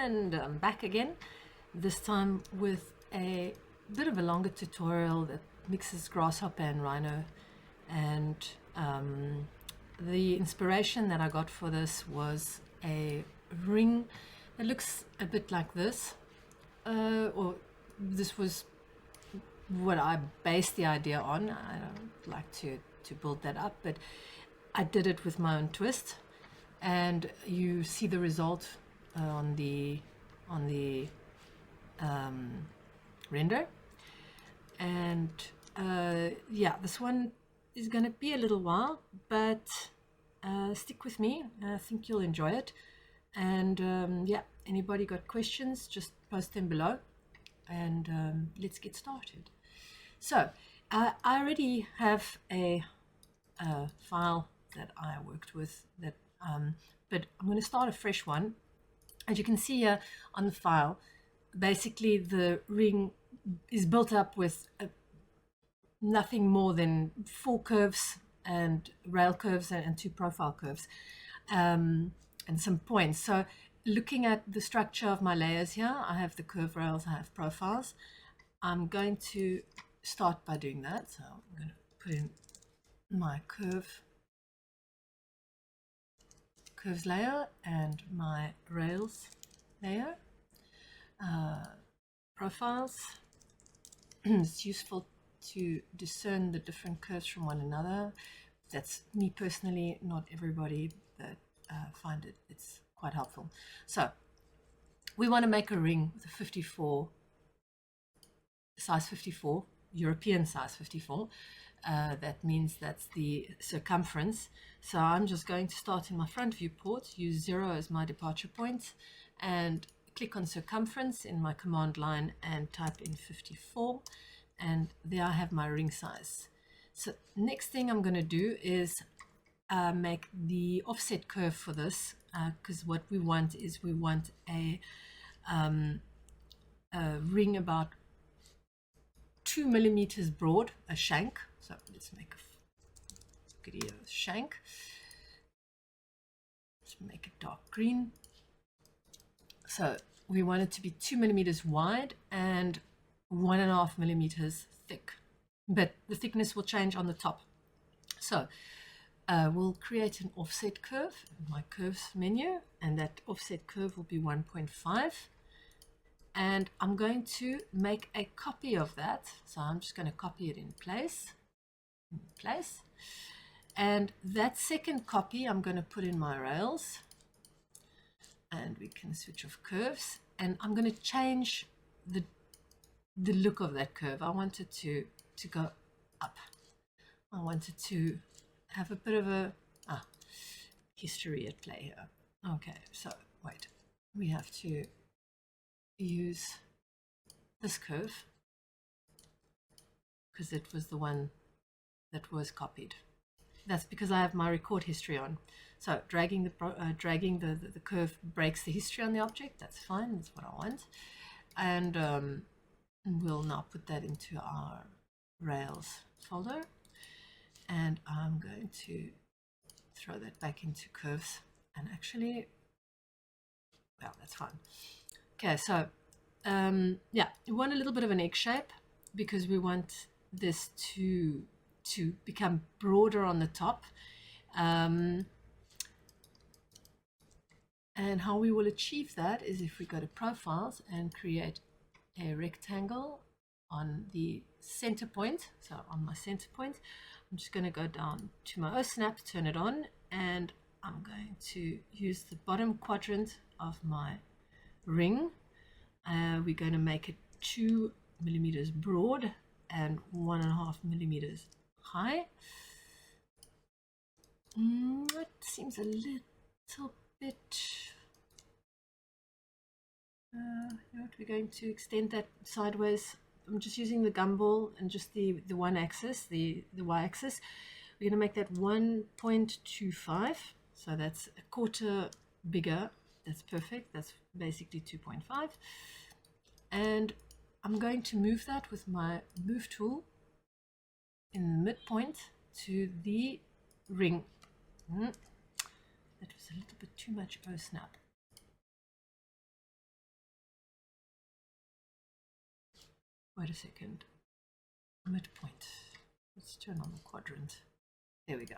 And I'm back again, this time with a bit of a longer tutorial that mixes Grasshopper and Rhino. And the inspiration that I got for this was a ring that looks a bit like this, or this was what I based the idea on. I don't like to build that up, but I did it with my own twist, and you see the result on the render. And yeah, this one is going to be a little while, but stick with me. I think you'll enjoy it. And yeah, anybody got questions, just post them below, and let's get started. So I already have a file that I worked with, that but I'm going to start a fresh one. As you can see here on the file, basically the ring is built up with nothing more than 4 curves and rail curves and 2 profile curves, and some points. So looking at the structure of my layers here, I have the curve rails, I have profiles. I'm going to start by doing that. So I'm going to put in my curves layer and my rails layer. Profiles. It's useful to discern the different curves from one another. That's me personally, not everybody, but find it's quite helpful. So we want to make a ring with a 54, size 54, European size 54. That means that's the circumference. So I'm just going to start in my front viewport, use 0 as my departure point, and click on circumference in my command line and type in 54, and there I have my ring size. So next thing I'm going to do is make the offset curve for this, because what we want is we want a ring about 2 millimeters broad, a shank. So let's make a Akiyo shank. Let's make it dark green. So we want it to be 2 millimeters wide and 1.5 millimeters thick, but the thickness will change on the top. So we'll create an offset curve in my curves menu, and that offset curve will be 1.5. And I'm going to make a copy of that. So I'm just going to copy it in place. And that second copy I'm going to put in my rails. And we can switch off curves. And I'm going to change the look of that curve. I want it to go up. I want it to have a bit of a history at play here. Okay, so wait. We have to use this curve because it was the one that was copied. That's because I have my record history on. So dragging the curve breaks the history on the object. That's fine. That's what I want. And we'll now put that into our Rails folder. And I'm going to throw that back into curves. And actually, well, that's fine. Okay, so yeah, we want a little bit of an egg shape because we want this to become broader on the top. And how we will achieve that is if we go to profiles and create a rectangle on the center point. So on my center point, I'm just going to go down to my snap, turn it on, and I'm going to use the bottom quadrant of my ring. We're going to make it 2 millimeters broad and 1.5 millimeters high. It seems a little bit. You know what, we're going to extend that sideways. I'm just using the gumball and just the one axis, the y-axis. We're going to make that 1.25. So that's a quarter bigger. That's perfect. That's basically 2.5. And I'm going to move that with my move tool in the midpoint to the ring. That was a little bit too much. Oh snap. Wait a second. Midpoint. Let's turn on the quadrant. There we go.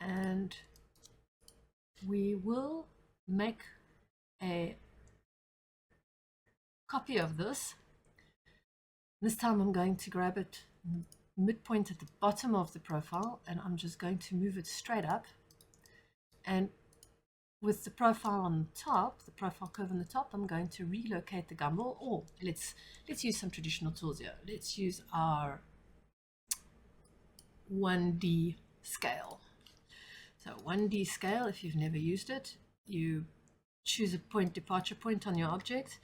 And we will make a copy of this. This time I'm going to grab it midpoint at the bottom of the profile, and I'm just going to move it straight up. And with the profile on the top, the profile curve on the top, I'm going to relocate the gumball. Or let's use some traditional tools here. Let's use our 1D scale. So 1D scale, if you've never used it, you choose a point, departure point on your object.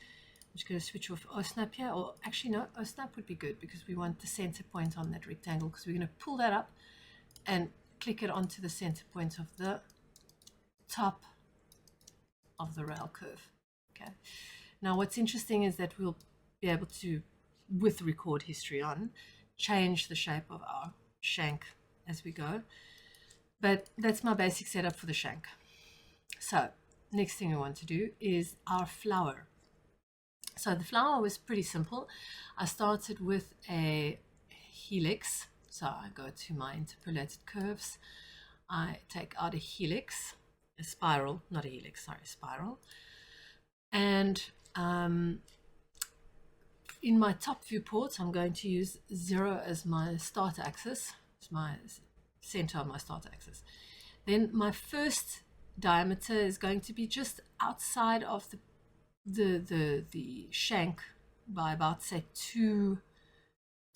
I'm just going to switch off OSNAP here, or actually no, OSNAP would be good because we want the center point on that rectangle, because we're going to pull that up and click it onto the center point of the top of the rail curve. Okay. Now what's interesting is that we'll be able to, with record history on, change the shape of our shank as we go. But that's my basic setup for the shank. So next thing we want to do is our flower. So the flower was pretty simple. I started with a helix. So I go to my interpolated curves. I take out a helix, a spiral, not a helix, sorry, spiral. And in my top viewport, I'm going to use 0 as my start axis, as my center of my start axis. Then my first diameter is going to be just outside of the shank by about, say, 2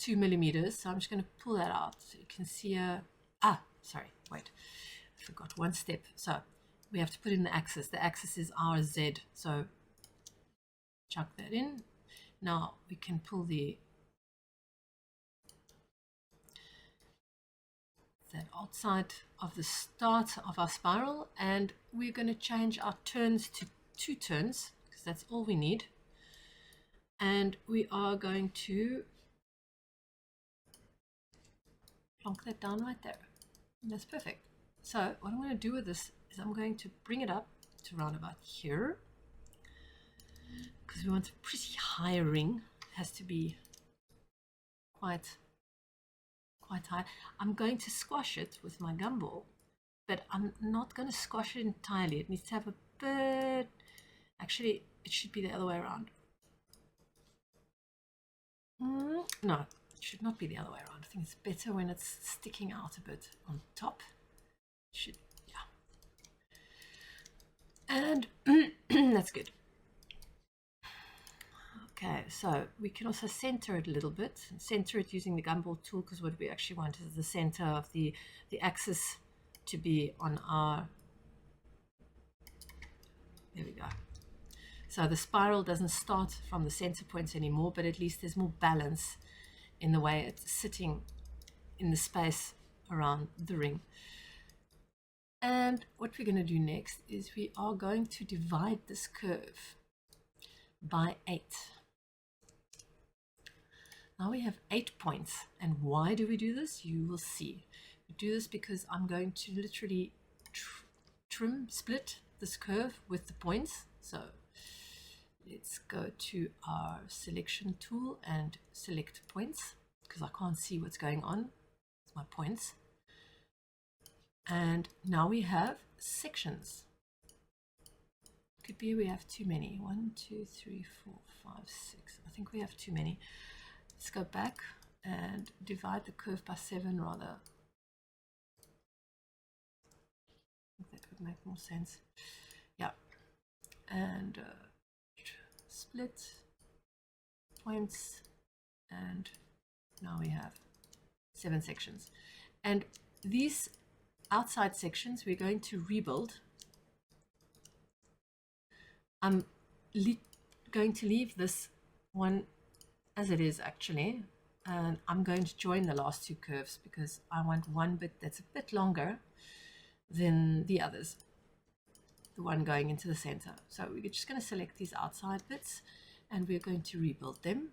millimeters. So I'm just going to pull that out. So you can see sorry, wait, I forgot one step. So we have to put in the axis. The axis is our Z. So chuck that in. Now we can pull that outside of the start of our spiral, and we're going to change our turns to 2 turns, because that's all we need. And we are going to plonk that down right there. And that's perfect. So what I'm going to do with this is I'm going to bring it up to around about here, because we want a pretty high ring. It has to be quite high. I'm going to squash it with my gumball, but I'm not going to squash it entirely. It needs to have a bit, actually it should be the other way around. No, it should not be the other way around. I think it's better when it's sticking out a bit on top. It should, yeah. And that's good. Okay, so we can also center it a little bit, center it using the gumball tool, because what we actually want is the center of the axis to be on our, there we go. So the spiral doesn't start from the center points anymore, but at least there's more balance in the way it's sitting in the space around the ring. And what we're going to do next is we are going to divide this curve by 8. Now we have 8 points. And why do we do this? You will see. We do this because I'm going to literally split this curve with the points. So let's go to our selection tool and select points, because I can't see what's going on. It's my points. And now we have sections. Could be we have too many. 1, 2, 3, 4, 5, 6. I think we have too many. Let's go back and divide the curve by 7 rather. I think that would make more sense. Yeah. And split points, and now we have 7 sections. And these outside sections we're going to rebuild. I'm going to leave this one as it is actually, and I'm going to join the last 2 curves because I want one bit that's a bit longer than the others, the one going into the center. So we're just going to select these outside bits and we're going to rebuild them.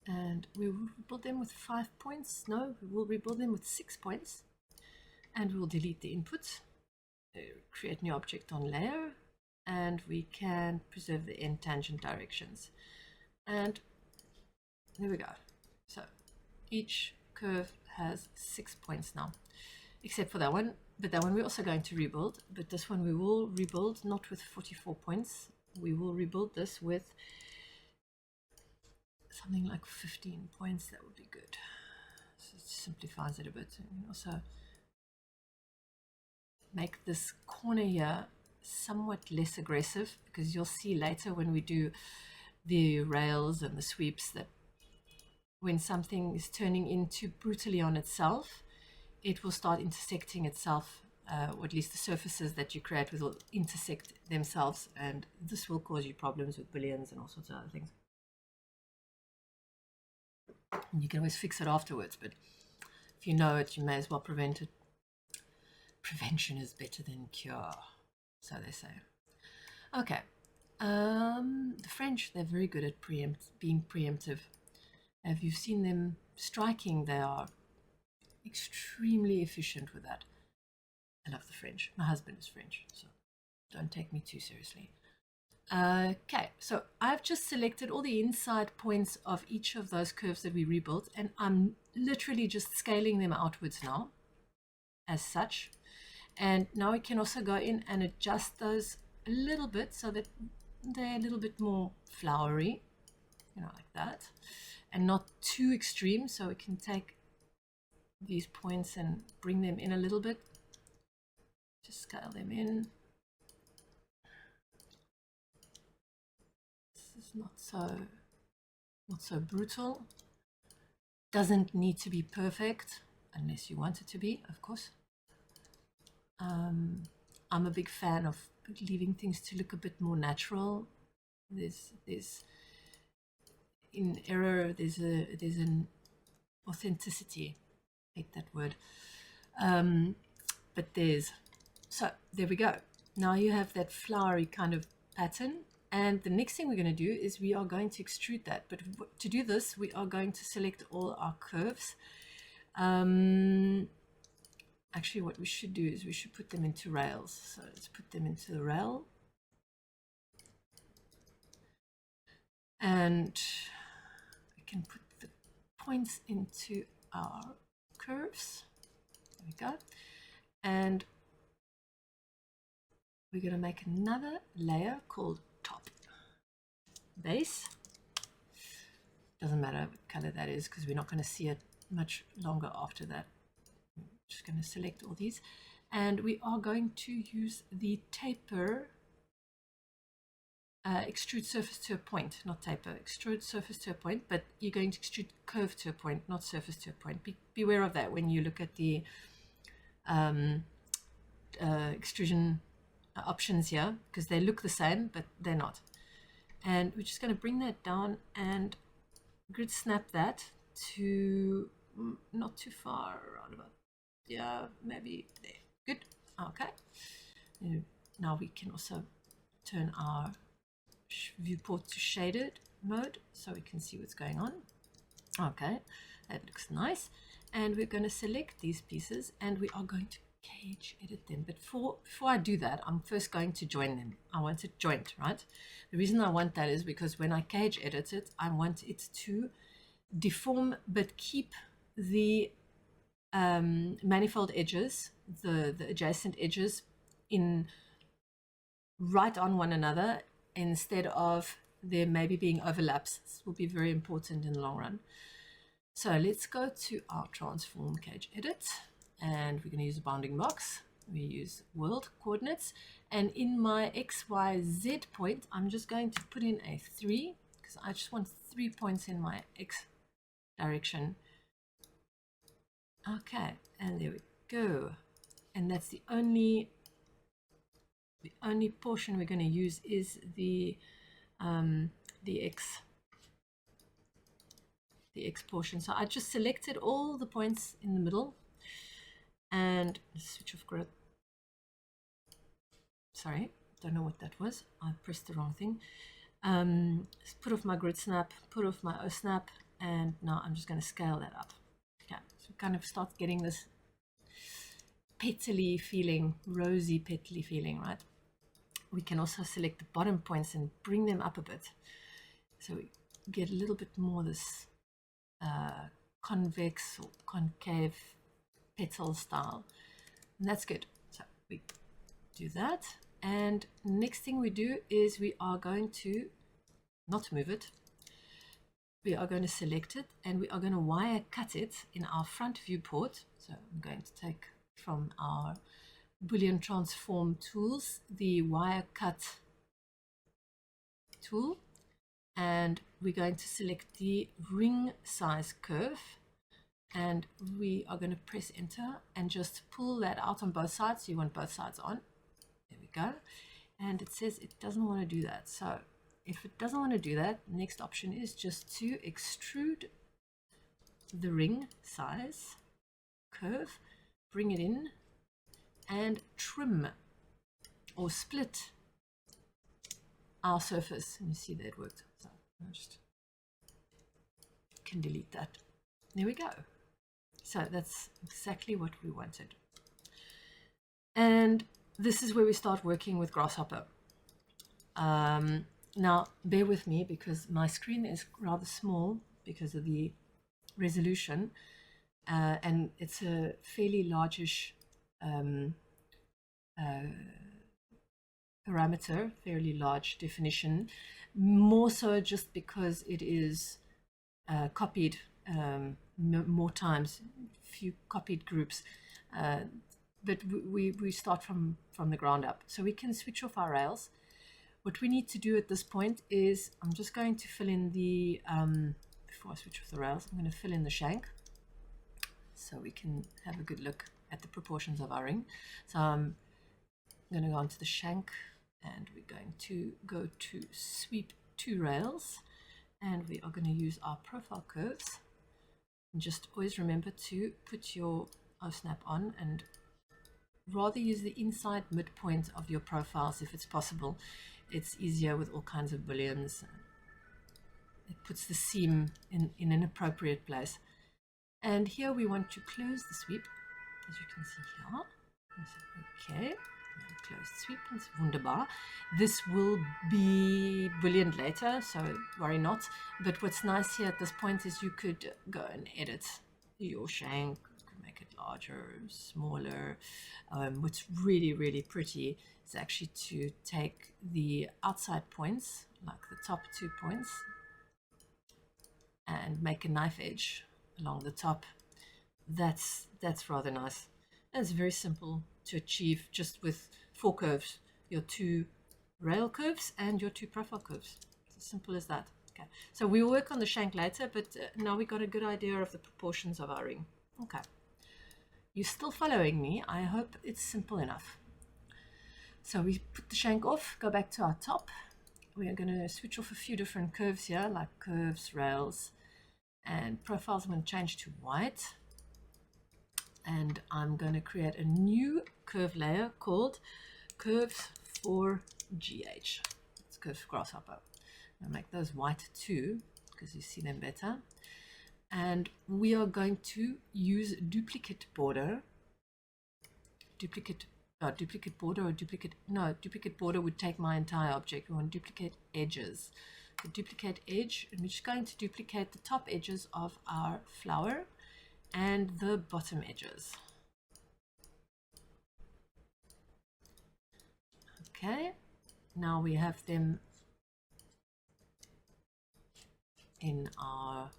And we will rebuild them with 5 points. No, we will rebuild them with 6 points. And we'll delete the inputs, create new object on layer, and we can preserve the end tangent directions. And there we go. So each curve has 6 points now, except for that one. But that one we're also going to rebuild. But this one we will rebuild not with 44 points. We will rebuild this with something like 15 points. That would be good. So it simplifies it a bit. And also make this corner here somewhat less aggressive, because you'll see later when we do the rails and the sweeps that when something is turning into brutally on itself, it will start intersecting itself, or at least the surfaces that you create will intersect themselves, and this will cause you problems with booleans and all sorts of other things. And you can always fix it afterwards, but if you know it, you may as well prevent it. Prevention is better than cure, so they say. Okay, the French, they're very good at being preemptive. If you've seen them striking, they are extremely efficient with that. I love the French. My husband is French, so don't take me too seriously. Okay, so I've just selected all the inside points of each of those curves that we rebuilt, and I'm literally just scaling them outwards now as such. And now we can also go in and adjust those a little bit so that they're a little bit more flowery, you know, like that, and not too extreme. So we can take these points and bring them in a little bit, just scale them in. This is not so brutal. Doesn't need to be perfect unless you want it to be, of course. I'm a big fan of leaving things to look a bit more natural. There's in error, there's an authenticity. I hate that word. But so there we go. Now you have that flowery kind of pattern. And the next thing we're going to do is we are going to extrude that. But to do this, we are going to select all our curves. Actually, what we should do is we should put them into rails. So let's put them into the rail. And we can put the points into our curves. There we go. And we're going to make another layer called top base. Doesn't matter what color that is, because we're not going to see it much longer after that. Just going to select all these, and we are going to use the taper, extrude surface to a point, not taper, extrude surface to a point, but you're going to extrude curve to a point, not surface to a point. Beware of that when you look at the extrusion options here, because they look the same, but they're not. And we're just going to bring that down and grid snap that to not too far, around about, yeah, maybe there. Good. Okay. Now we can also turn our viewport to shaded mode so we can see what's going on. Okay, that looks nice. And we're going to select these pieces and we are going to cage edit them. But before I do that, I'm first going to join them. I want it joint, right? The reason I want that is because when I cage edit it, I want it to deform but keep the manifold edges, the adjacent edges, in right on one another instead of there maybe being overlaps. This will be very important in the long run. So let's go to our transform cage edit, and we're going to use a bounding box. We use world coordinates, and in my XYZ point I'm just going to put in a 3 because I just want 3 points in my X direction. Okay, and there we go. And that's the only portion we're going to use is the X portion. So I just selected all the points in the middle and switch off grid. Sorry, don't know what that was. I pressed the wrong thing. Put off my grid snap, put off my O snap, and now I'm just going to scale that up. Okay, so we kind of start getting this petally feeling, rosy petally feeling, right? We can also select the bottom points and bring them up a bit, so we get a little bit more this convex or concave petal style, and that's good. So we do that, and next thing we do is we are going to not move it. We are going to select it, and we are going to wire cut it in our front viewport. So I'm going to take from our Boolean transform tools the wire cut tool, and we're going to select the ring size curve, and we are going to press enter and just pull that out on both sides. So you want both sides on. There we go. And it says it doesn't want to do that. So if it doesn't want to do that, next option is just to extrude the ring size curve, bring it in, and trim or split our surface. And you see that it worked. So I just can delete that. There we go. So that's exactly what we wanted. And this is where we start working with Grasshopper. Now, bear with me because my screen is rather small because of the resolution, and it's a fairly largish parameter, fairly large definition, more so just because it is copied more times, few copied groups, but we start from the ground up. So we can switch off our rails. What we need to do at this point is I'm just going to fill in the, before I switch off the rails, I'm going to fill in the shank so we can have a good look at the proportions of our ring. So I'm going to go onto the shank, and we're going to go to sweep 2 rails, and we are going to use our profile curves. And just always remember to put your O-snap on, and rather use the inside midpoint of your profiles if it's possible. It's easier with all kinds of booleans. It puts the seam in an appropriate place. And here we want to close the sweep, as you can see here. Okay, close sweep, it's wunderbar. This will be boolean later, so worry not. But what's nice here at this point is you could go and edit your shank, make it larger, smaller. What's really pretty is actually to take the outside points, like the top 2 points, and make a knife edge along the top. That's rather nice. And it's very simple to achieve just with 4 curves, your 2 rail curves and your 2 profile curves. It's as simple as that. Okay, so we'll work on the shank later, but now we got a good idea of the proportions of our ring. Okay, you're still following me. I hope it's simple enough. So we put the shank off, go back to our top. We are going to switch off a few different curves here, like curves, rails, and profiles. I'm going to change to white. And I'm going to create a new curve layer called Curves for GH. It's Curves for Grasshopper. I'll make those white too, because you see them better. And we are going to use duplicate border. Duplicate border would take my entire object. We want duplicate edges. The duplicate edge, and we're just going to duplicate the top edges of our flower and the bottom edges. Okay, now we have them in our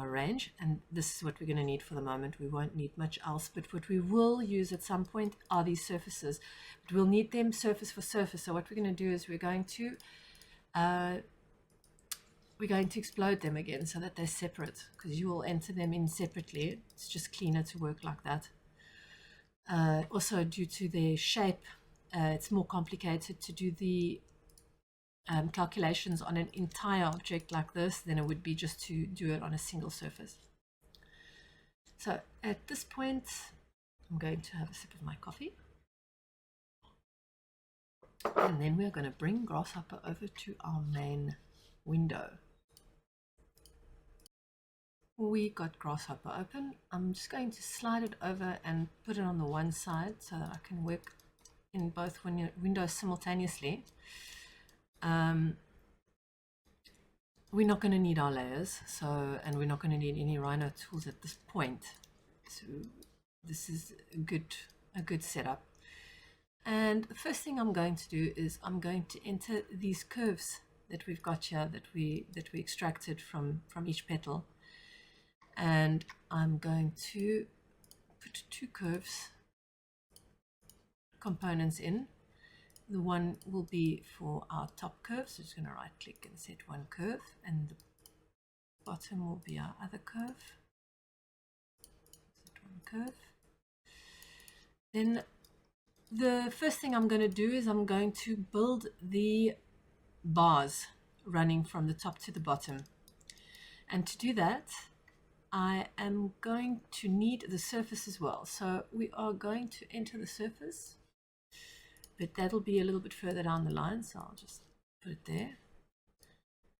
range, and this is what we're going to need for the moment. We won't need much else, but what we will use at some point are these surfaces. But we'll need them surface for surface. So what we're going to do is we're going to explode them again so that they're separate, because you will enter them in separately. It's just cleaner to work like that. Also, due to their shape, it's more complicated to do the calculations on an entire object like this than it would be just to do it on a single surface. So at this point, I'm going to have a sip of my coffee. And then we're going to bring Grasshopper over to our main window. we got Grasshopper open. I'm just going to slide it over and put it on the one side so that I can work in both windows simultaneously. We're not going to need our layers, and we're not going to need any Rhino tools at this point. So this is a good setup. And the first thing I'm going to do is I'm going to enter these curves that we've got here, that we extracted from each petal, and I'm going to put 2 curves components in. The one will be for our top curve, so just going to right click and set one curve, and the bottom will be our other curve. Set one curve. Then the first thing I'm going to do is I'm going to build the bars running from the top to the bottom. And to do that, I am going to need the surface as well. So we are going to enter the surface, but that'll be a little bit further down the line, so I'll just put it there.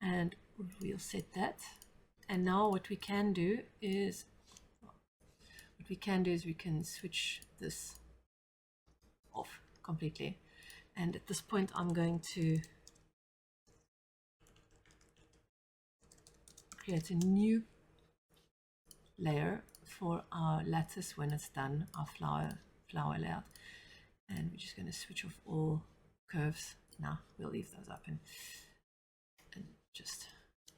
And we'll set that. And now what we can do is we can switch this off completely. And at this point I'm going to create a new layer for our lattice when it's done, our flower layout. And we're just going to switch off all curves. Now we'll leave those open and just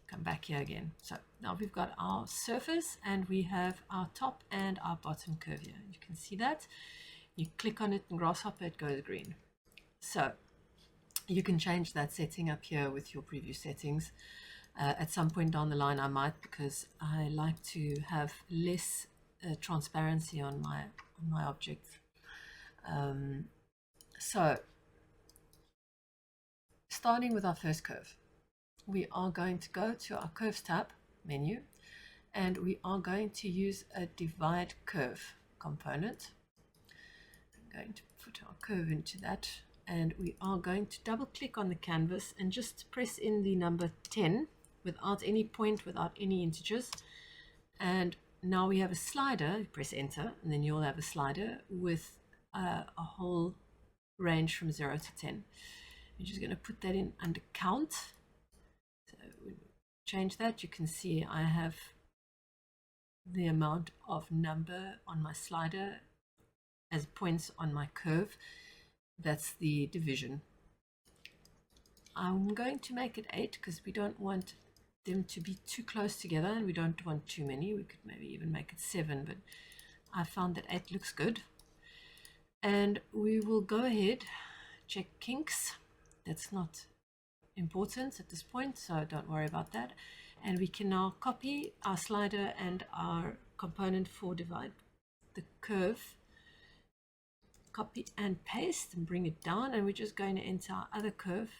come back here again. So now we've got our surface and we have our top and our bottom curve here. You can see that. You click on it in Grasshopper, it goes green. So you can change that setting up here with your preview settings. At some point down the line I might, because I like to have less transparency on my object. So starting with our first curve, we are going to go to our curves tab menu, and we are going to use a divide curve component. I'm going to put our curve into that, and we are going to double click on the canvas and just press in the number 10 without any point, without any integers. And now we have a slider. Press enter, and then you'll have a slider with a whole range from 0 to 10. We're just going to put that in under count. So we change that. You can see I have the amount of number on my slider as points on my curve. That's the division. I'm going to make it 8 because we don't want them to be too close together, and we don't want too many. We could maybe even make it 7, but I found that 8 looks good. And we will go ahead, check kinks. That's not important at this point, so don't worry about that. And we can now copy our slider and our component for divide the curve. Copy and paste and bring it down, and we're just going to enter our other curve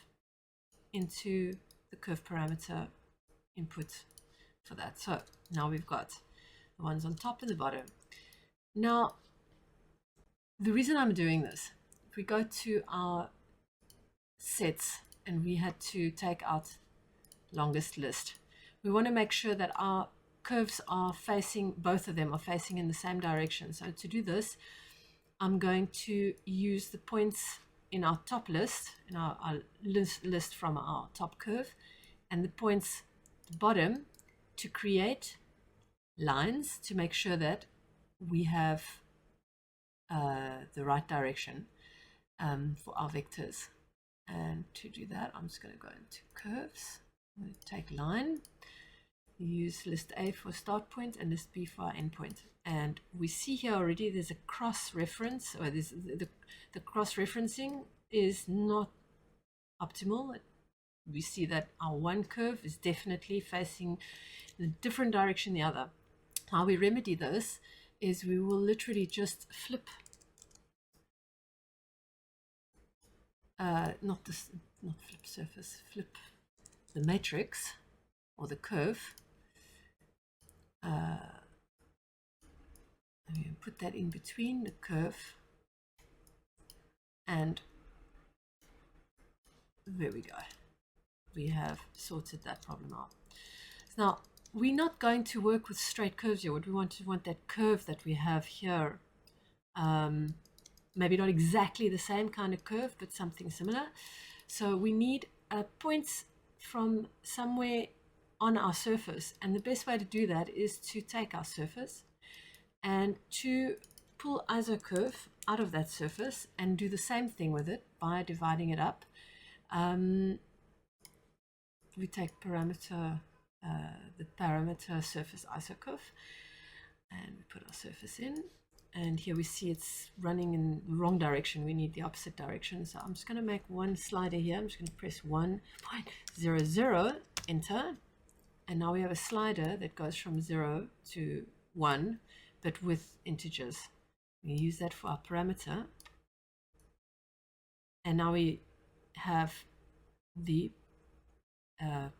into the curve parameter input for that. So now we've got the ones on top and the bottom. Now, the reason I'm doing this, if we go to our sets and we had to take out longest list, we want to make sure that our curves are facing, both of them are facing in the same direction. So to do this, I'm going to use the points in our top list, in our list from our top curve, and the points at the bottom to create lines to make sure that we have the right direction for our vectors. And to do that, I'm just going to go into curves. I'm going to take line, use list A for start point and list B for our end point. And we see here already there's a cross-reference, or the cross-referencing is not optimal. We see that our one curve is definitely facing in a different direction than the other. How we remedy this is we will literally just flip, not flip surface, flip the matrix or the curve. And put that in between the curve, and there we go. We have sorted that problem out. Now, we're not going to work with straight curves here. What we want that curve that we have here. Maybe not exactly the same kind of curve, but something similar. So we need points from somewhere on our surface. And the best way to do that is to take our surface and to pull ISO curve out of that surface and do the same thing with it by dividing it up. We take parameter, the parameter surface ISO curve, and we put our surface in. And here we see it's running in the wrong direction. We need the opposite direction. So I'm just going to make one slider here. I'm just going to press 1.00, enter. And now we have a slider that goes from 0 to 1, but with integers. We use that for our parameter. And now we have the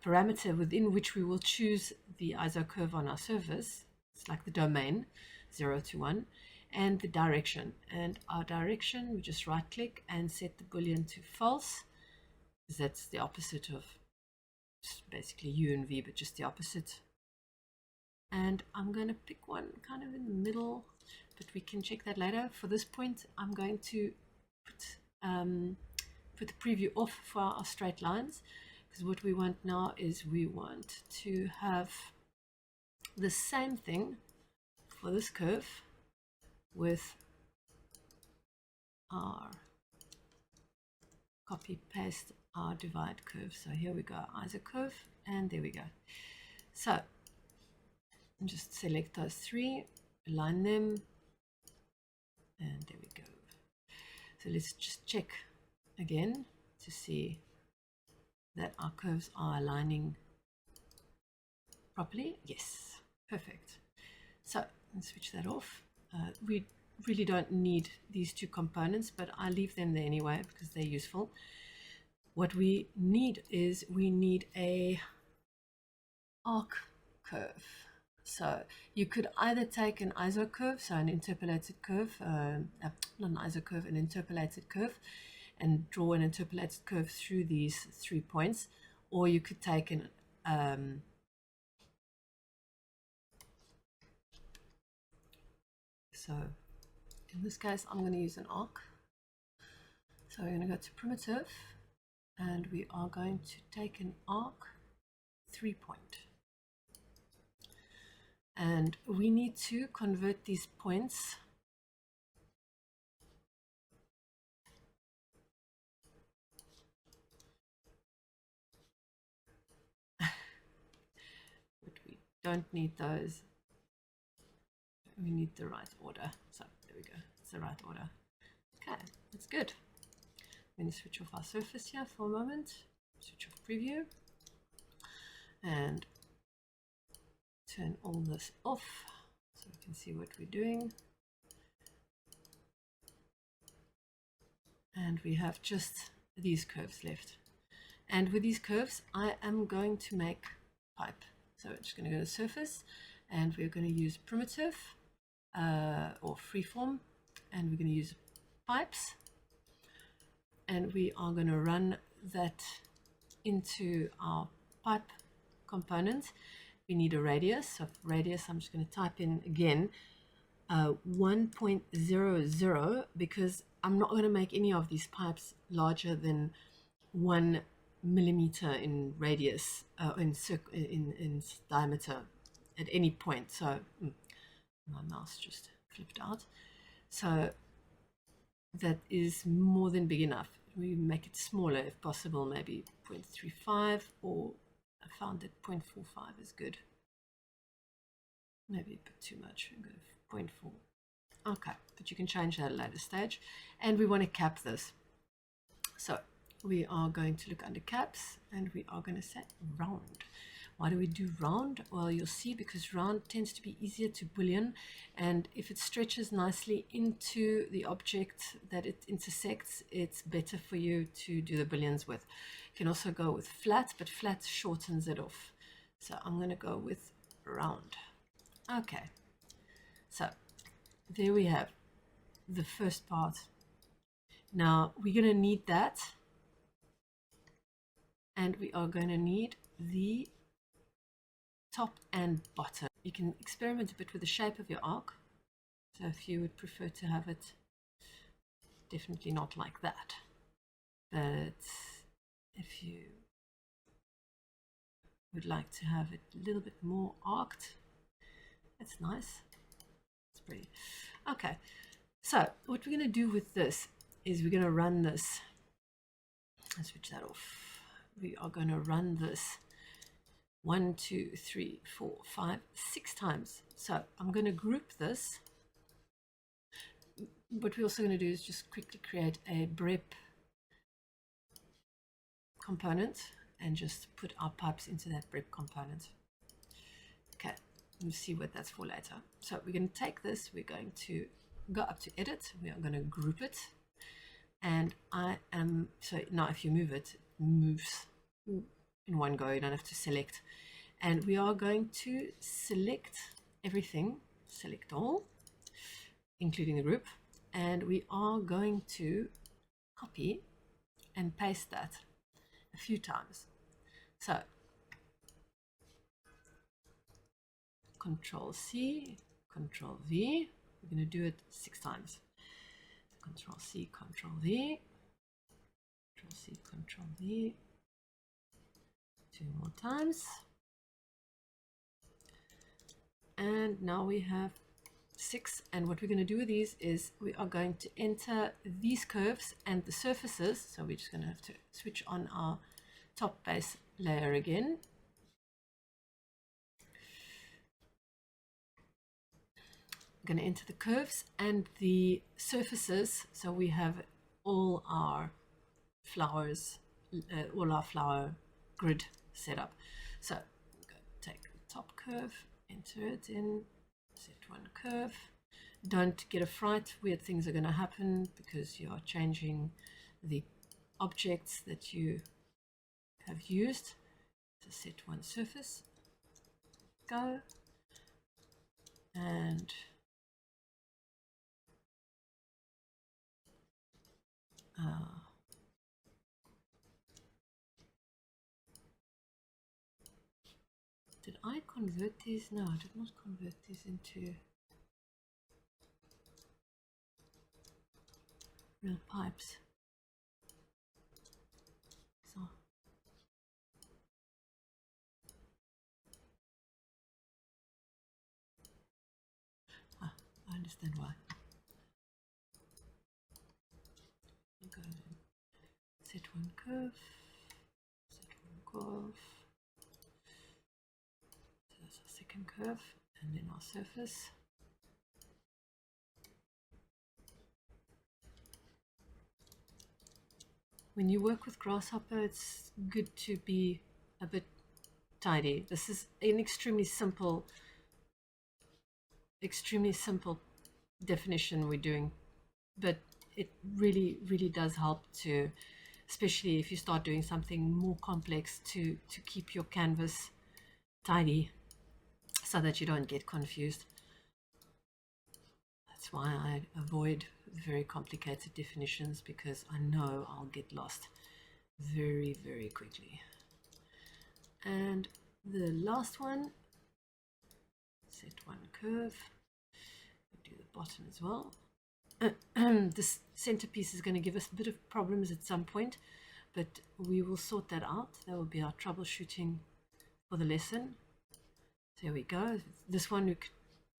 parameter within which we will choose the ISO curve on our surface. It's like the domain, 0 to 1. And the direction, and our direction, we just right click and set the boolean to false, because that's the opposite of basically U and V, but just the opposite. And I'm going to pick one kind of in the middle, but we can check that later. For this point, I'm going to put the preview off for our straight lines, because what we want now is we want to have the same thing for this curve with our copy paste our divide curve. So here we go, ISO curve, and there we go. So just select those three, align them, and there we go. So let's just check again to see that our curves are aligning properly. Yes, perfect. So let's switch that off. We really don't need these two components, but I leave them there anyway because they're useful. What we need is we need a arc curve. So you could either take an ISO curve, so an interpolated curve, not an ISO curve, an interpolated curve, and draw an interpolated curve through these 3 points, or you could take an so in this case, I'm going to use an arc. So we're going to go to primitive, and we are going to take an arc 3-point. And we need to convert these points but we don't need those. We need the right order. So there we go. It's the right order. Okay, that's good. I'm going to switch off our surface here for a moment. Switch off preview. And turn all this off so we can see what we're doing. And we have just these curves left. And with these curves, I am going to make pipe. So we're just going to go to surface, and we're going to use primitive or freeform, and we're going to use pipes. And we are going to run that into our pipe component. We need a radius. So radius, I'm just going to type in again 1.00, because I'm not going to make any of these pipes larger than 1 millimeter in radius, in diameter at any point. So my mouse just flipped out. So that is more than big enough. We make it smaller if possible, maybe 0.35, or I found that 0.45 is good. Maybe a bit too much. I'm going to 0.4. Okay, but you can change that at a later stage. And we want to cap this. So we are going to look under caps, and we are going to set round. Why do we do round? Well, you'll see, because round tends to be easier to boolean, and if it stretches nicely into the object that it intersects, it's better for you to do the booleans with. You can also go with flat, but flat shortens it off. So I'm going to go with round. Okay, so there we have the first part. Now we're going to need that, and we are going to need the top and bottom. You can experiment a bit with the shape of your arc. So if you would prefer to have it definitely not like that, but if you would like to have it a little bit more arced, that's nice. It's pretty. Okay, so what we're going to do with this is we're going to run this. Let's switch that off. We are going to run this 1, 2, 3, 4, 5, 6 times. So I'm going to group this. What we're also going to do is just quickly create a brep component and just put our pipes into that brep component. Okay, we'll see what that's for later. So we're going to take this, we're going to go up to edit, we are going to group it, and so now if you move it, it moves in one go, you don't have to select. And we are going to select everything, select all, including the group, and we are going to copy and paste that a few times. So Control C, Control V, we're going to do it 6 times. Control C, Control V, Control C, Control V, 2 more times. And now we have 6, and what we're going to do with these is we are going to enter these curves and the surfaces. So we're just going to have to switch on our top base layer again. I'm going to enter the curves and the surfaces, so we have all our flowers, all our flower grid set up. So I'm going to take the top curve, enter it in, set one curve. Don't get a fright, weird things are going to happen because you are changing the objects that you have used. So set one surface, go, and did I convert these? No, I did not convert these into real pipes. So I understand why. Go and set one curve, set one curve. So that's our second curve, and then our surface. When you work with Grasshopper, it's good to be a bit tidy. This is an extremely simple definition we're doing, but it really does help to, especially if you start doing something more complex, to keep your canvas tidy so that you don't get confused. That's why I avoid very complicated definitions, because I know I'll get lost very quickly. And the last one, set one curve, do the bottom as well. This centerpiece is going to give us a bit of problems at some point, but we will sort that out. That will be our troubleshooting for the lesson. So here we go. This one we could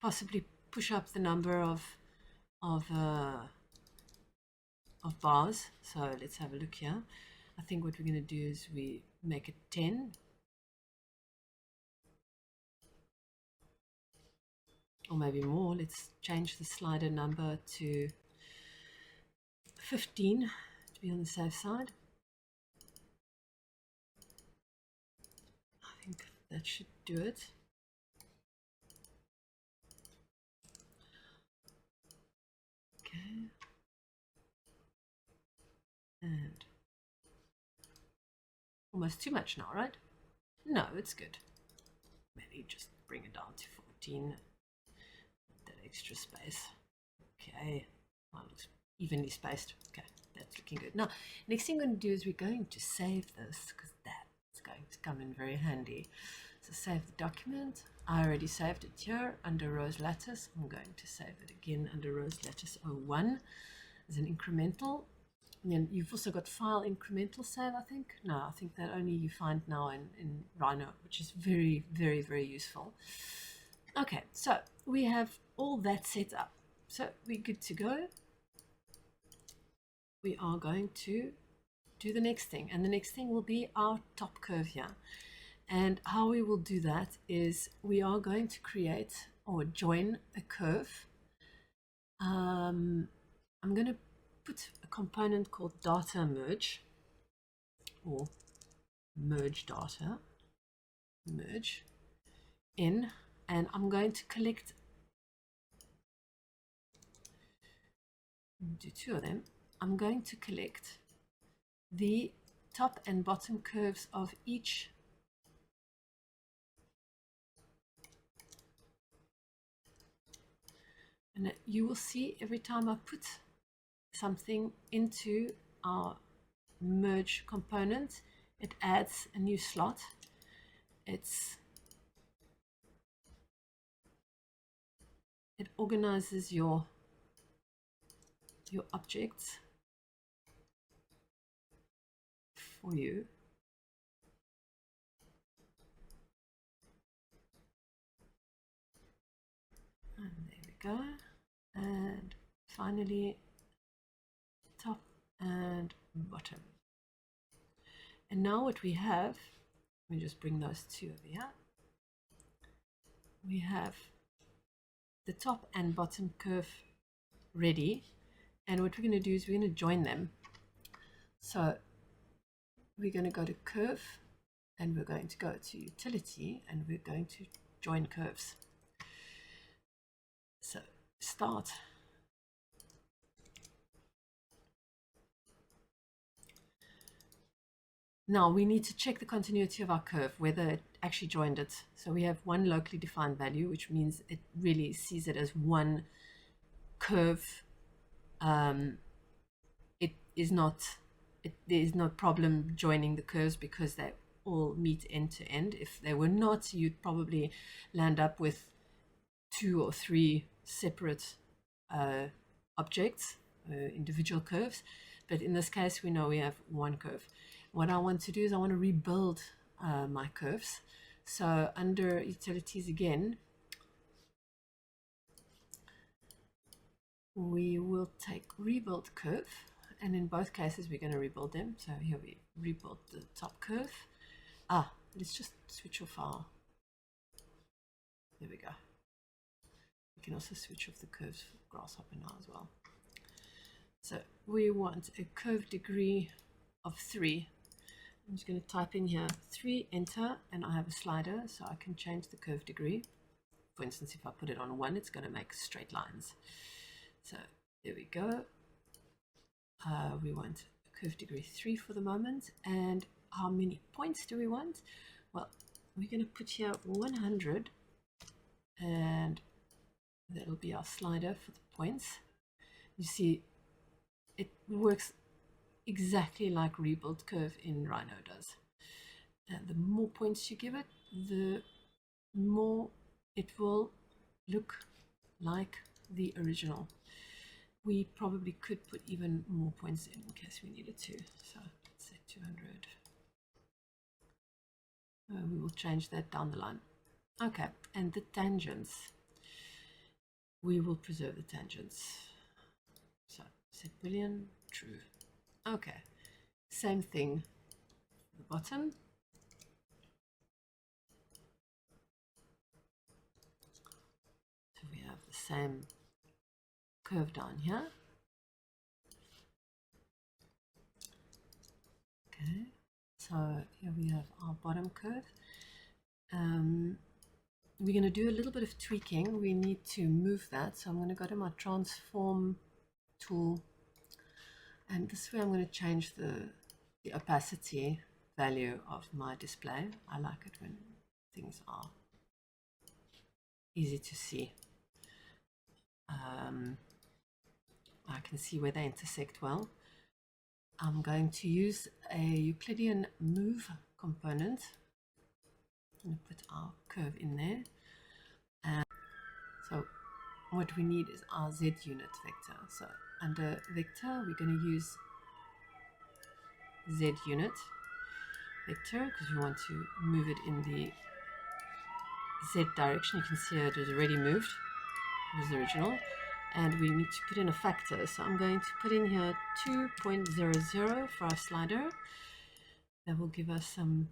possibly push up the number of bars. So let's have a look here. I think what we're going to do is we make it 10. Or maybe more. Let's change the slider number to 15 to be on the safe side. I think that should do it. Okay. And almost too much now, right? No, it's good. Maybe just bring it down to 14. That extra space. Okay. Well, it looks evenly spaced. Okay, that's looking good. Now, next thing I'm going to do is we're going to save this, because that's going to come in very handy. So save the document. I already saved it here under rows lattice. I'm going to save it again under rows lattice 01 as an incremental. And then you've also got file incremental save, I think. No, I think that only you find now in Rhino, which is very, very, very useful. Okay, so we have all that set up. So we're good to go. We are going to do the next thing. And the next thing will be our top curve here. And how we will do that is we are going to create or join a curve. I'm going to put a component called data merge, or merge data, merge in, and I'm going to collect, do two of them. I'm going to collect the top and bottom curves of each and you will see every time I put something into our merge component, it adds a new slot. It organizes your objects for you. And there we go. And finally, top and bottom. And now what we have, let me just bring those two over here. We have the top and bottom curve ready. And what we're going to do is we're going to join them. So we're going to go to curve, and we're going to go to utility, and we're going to join curves. So start. Now we need to check the continuity of our curve, whether it actually joined it. So we have one locally defined value, which means it really sees it as one curve. There is no problem joining the curves because they all meet end to end. If they were not, you'd probably land up with 2 or 3 separate objects, individual curves. But in this case, we know we have one curve. What I want to do is I want to rebuild my curves. So under utilities again, we will take rebuild curve, and in both cases we're going to rebuild them. So here we rebuild the top curve. Let's just switch off our, there we go. We can also switch off the curves for Grasshopper now as well. So we want a curve degree of 3. I'm just going to type in here 3, enter, and I have a slider so I can change the curve degree. For instance, if I put it on 1, it's going to make straight lines. So there we go. We want a curve degree 3 for the moment. And how many points do we want? Well, we're going to put here 100, and that'll be our slider for the points. You see, it works exactly like rebuild curve in Rhino does. And the more points you give it, the more it will look like the original. We probably could put even more points in case we needed to. So let's say 200. We will change that down the line. Okay, and the tangents. We will preserve the tangents. So set boolean true. Okay, same thing at the bottom. So we have the same curve down here. Okay, so here we have our bottom curve. We're going to do a little bit of tweaking. We need to move that. So I'm going to go to my transform tool. And this way I'm going to change the opacity value of my display. I like it when things are easy to see. I can see where they intersect well. I'm going to use a Euclidean move component. going to put our curve in there. And so what we need is our Z unit vector. So under vector, we're going to use Z unit vector because we want to move it in the Z direction. You can see it has already moved. It was the original. And we need to put in a factor. So I'm going to put in here 2.00 for our slider. That will give us some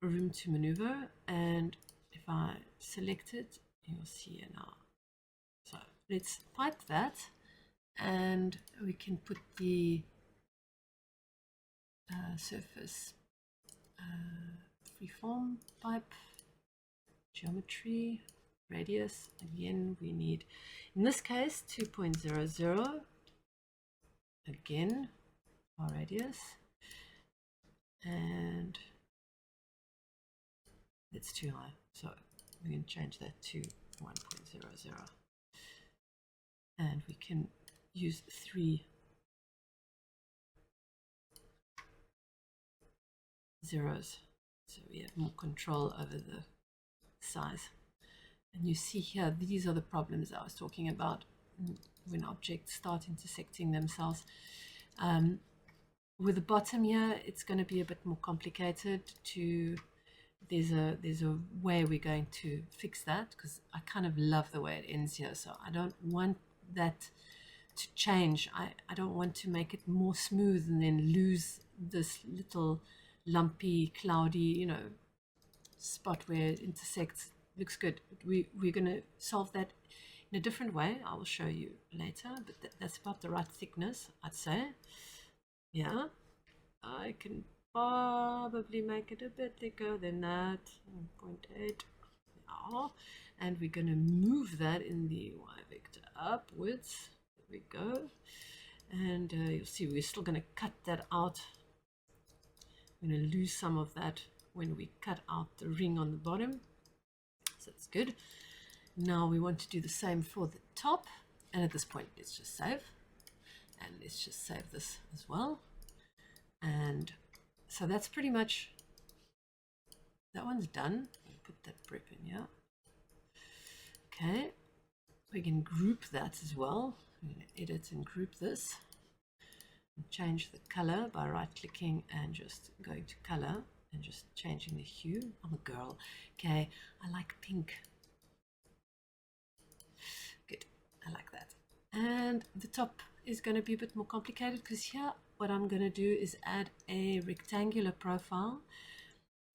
room to maneuver. And if I select it, you'll see it now. So let's pipe that, and we can put the surface freeform pipe, geometry, radius. Again, we need, in this case, 2.00. Again, our radius. And it's too high, so we can change that to 1.00. And we can use 3 zeros, so we have more control over the size. And you see here, these are the problems I was talking about when objects start intersecting themselves. With the bottom here, it's going to be a bit more complicated to, there's a way we're going to fix that, because I kind of love the way it ends here, so I don't want that to change. I don't want to make it more smooth and then lose this little lumpy, cloudy, you know, spot where it intersects. Looks good. We're going to solve that in a different way. I will show you later, but that's about the right thickness, I'd say. Yeah, I can probably make it a bit thicker than that, 0.8. Yeah. And we're going to move that in the y vector upwards. There we go. And you'll see we're still going to cut that out. We're going to lose some of that when we cut out the ring on the bottom. So that's good. Now we want to do the same for the top. And at this point, let's just save. And let's just save this as well. And so that's pretty much, that one's done. I'll put that prep in here. Okay, we can group that as well. I'm going to edit and group this. And change the color by right clicking and just going to color and just changing the hue. I'm a girl. Okay, I like pink. Good, I like that. And the top is going to be a bit more complicated because here what I'm going to do is add a rectangular profile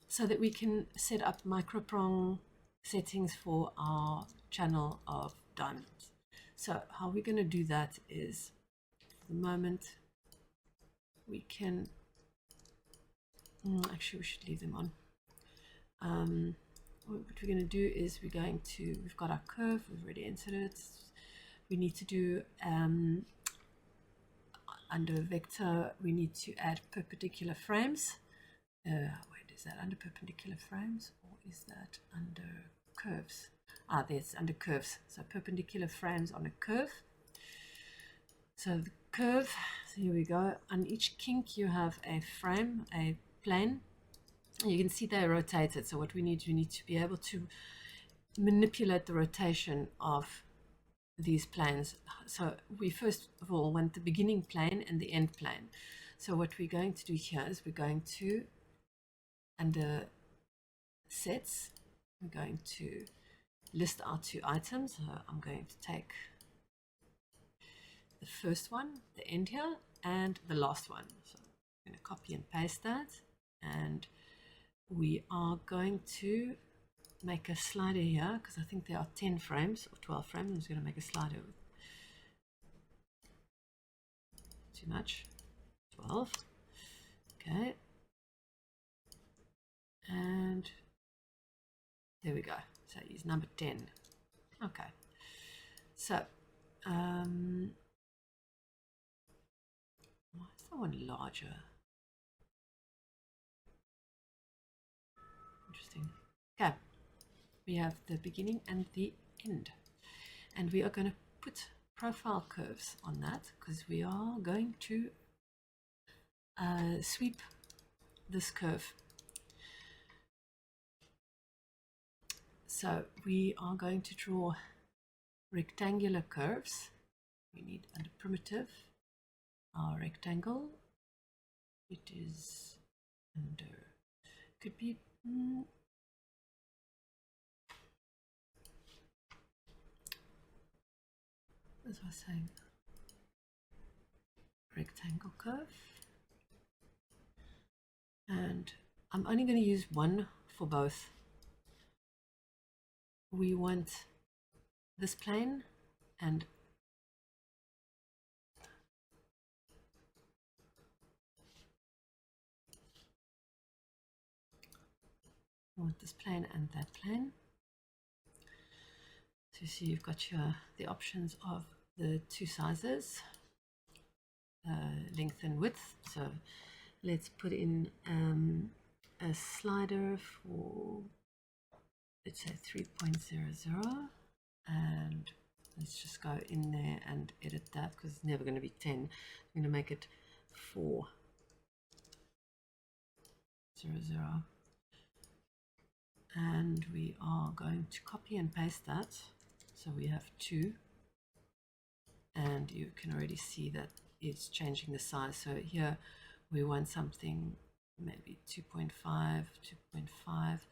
so that we can set up microprong settings for our channel of diamonds. So how we're going to do that is, for the moment, we can, actually we should leave them on. What we're going to do is we're going to, we've got our curve, we've already entered it. We need to do, under vector, we need to add perpendicular frames. Wait, is that under perpendicular frames or is that under curves? Ah, there's under curves. So perpendicular frames on a curve. So the curve, so here we go. On each kink you have a frame, a plane. You can see they're rotated. So what we need to be able to manipulate the rotation of these planes. So we first of all want the beginning plane and the end plane. So what we're going to do here is we're going to, under sets, we're going to list our 2 items. So I'm going to take the first one, the end here, and the last one. So I'm going to copy and paste that, and we are going to make a slider here because I think there are 10 frames or 12 frames. I'm just going to make a slider with too much, 12. Okay, and there we go. So use number 10. Okay, so why is that one larger? Interesting. Okay, we have the beginning and the end, and we are going to put profile curves on that because we are going to sweep this curve. So we are going to draw rectangular curves. We need under primitive our rectangle. It is under, could be as I was saying, rectangle curve. And I'm only going to use one for both. We want this plane and we want this plane and that plane. So you see you've got the options of the two sizes, length and width. So let's put in a slider for, let's say 3.00, and let's just go in there and edit that because it's never going to be 10. I'm going to make it 4.00. And we are going to copy and paste that. So we have 2, and you can already see that it's changing the size. So here we want something maybe 2.5, 2.5,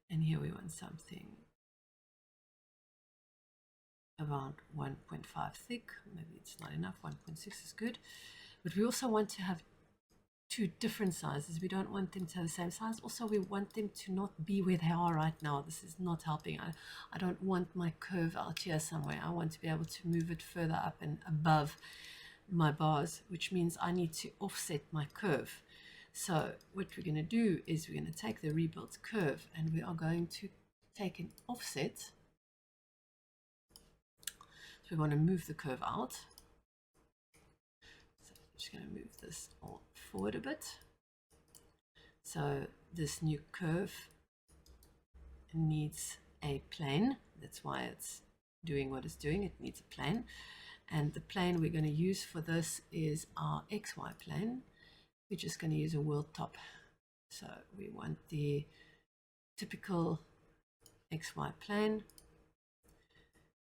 and here we want something around 1.5 thick. Maybe it's not enough, 1.6 is good. But we also want to have 2 different sizes. We don't want them to have the same size. Also, we want them to not be where they are right now. This is not helping. I don't want my curve out here somewhere. I want to be able to move it further up and above my bars, which means I need to offset my curve. So what we're going to do is we're going to take the rebuilt curve and we are going to take an offset. So we want to move the curve out. So I'm just going to move this all forward a bit. So this new curve needs a plane. That's why it's doing what it's doing. It needs a plane. And the plane we're going to use for this is our XY plane. We're just going to use a world top. So we want the typical XY plane.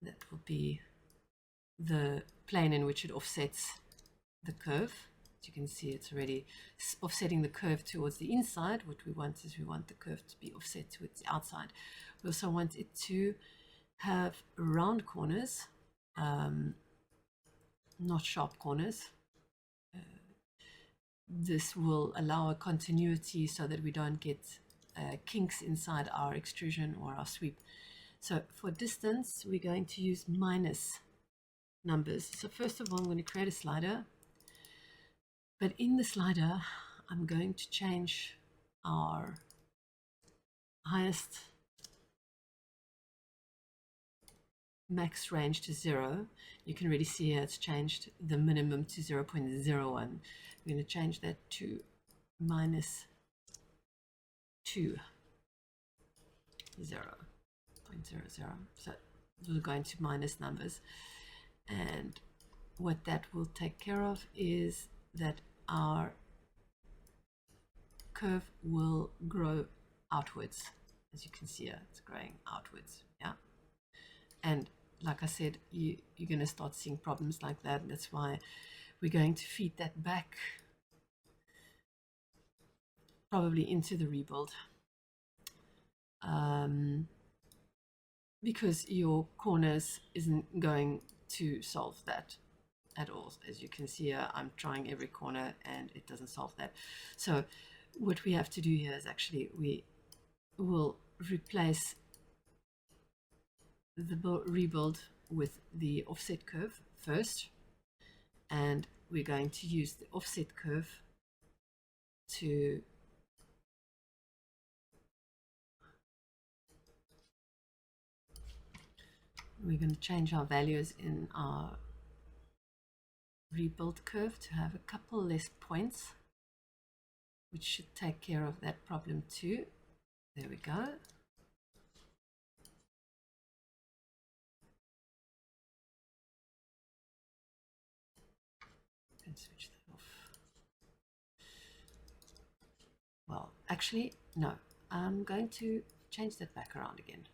That will be the plane in which it offsets the curve. As you can see, it's already offsetting the curve towards the inside. What we want is we want the curve to be offset towards the outside. We also want it to have round corners, not sharp corners. This will allow a continuity so that we don't get kinks inside our extrusion or our sweep. So for distance, we're going to use minus numbers. So first of all, I'm going to create a slider. But in the slider, I'm going to change our highest max range to 0. You can already see here it's changed the minimum to 0.01. We're going to change that to minus 2, 0.00. So we're going to minus numbers. And what that will take care of is that our curve will grow outwards. As you can see here, it's growing outwards. Yeah. And like I said, you're going to start seeing problems like that. And that's why we're going to feed that back probably into the rebuild. Because your corners isn't going to solve that at all. As you can see here, I'm trying every corner and it doesn't solve that. So what we have to do here is actually we will replace the rebuild with the offset curve first, and we're going to use the offset curve to we're going to change our values in our rebuild curve to have a couple less points, which should take care of that problem too. There we go. And switch that off. Well, actually, no. I'm going to change that back around again.